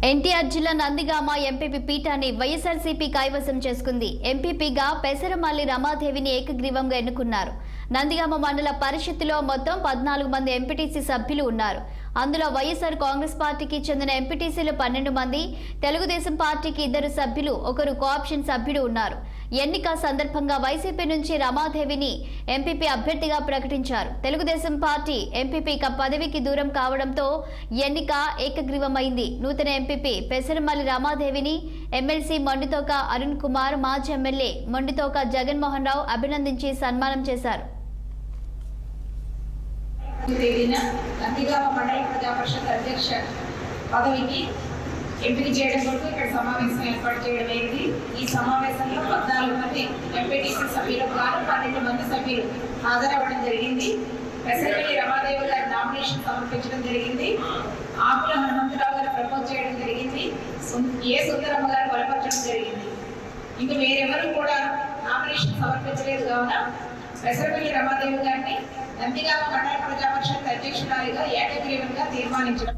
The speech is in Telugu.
ఎన్టీఆర్ జిల్లా నందిగామ ఎంపీపీ పీఠాన్ని వైఎస్ఆర్సీపీ కైవసం చేసుకుంది. ఎంపీపీగా పెసరమల్లి రమాదేవిని ఏకగ్రీవంగా ఎన్నుకున్నారు. నందిగామ మండల పరిషత్తులో మొత్తం 14 మంది ఎంపీటీసీ సభ్యులు ఉన్నారు. అందులో వైఎస్ఆర్ కాంగ్రెస్ పార్టీకి చెందిన ఎంపీటీసీలు 12 మంది, తెలుగుదేశం పార్టీకి 2 సభ్యులు, 1 కోఆప్షన్ సభ్యుడు ఉన్నారు. ఎన్నిక సందర్భంగా వైసీపీ నుంచి రమాదేవిని ఎంపీపీ అభ్యర్థిగా ప్రకటించారు. తెలుగుదేశం పార్టీ ఎంపీపీ పదవికి దూరం కావడంతో ఎన్నిక ఏకగ్రీవమైంది. నూతన ఎంపీపీ పెసరమల్లి రమాదేవిని ఎమ్మెల్సీ మొండితోక అరుణ్ కుమార్, మాజీ ఎమ్మెల్యే మొండితోక జగన్మోహన్ రావు అభినందించి సన్మానం చేశారు. నందిగామ మండల ప్రజా పరిషత్ అధ్యక్ష పదవికి ఎంపిక చేయడం కొరకు ఇక్కడ సమావేశం ఏర్పాటు చేయడం అయింది. ఈ సమావేశంలో 14 మంది ఎంపీటీసీ సభ్యులకు గాను 12 మంది సభ్యులు హాజరవ్వడం జరిగింది. పెసరమల్లి రమాదేవి గారి నామినేషన్ సమర్పించడం జరిగింది. ఆకుల హనుమంతరావు గారు ప్రపోజ్ చేయడం జరిగింది. ఏ సుందరమ్మ గారు బలపరచడం జరిగింది. ఇంకా వేరెవరు కూడా నామినేషన్ సమర్పించలేదు కావున పెసరమల్లి రమాదేవి గారిని నందిగామ మండల ప్రజా పరిషత్ అధ్యక్షురాలిగా ఏకగ్రీవంగా తీర్మానించడం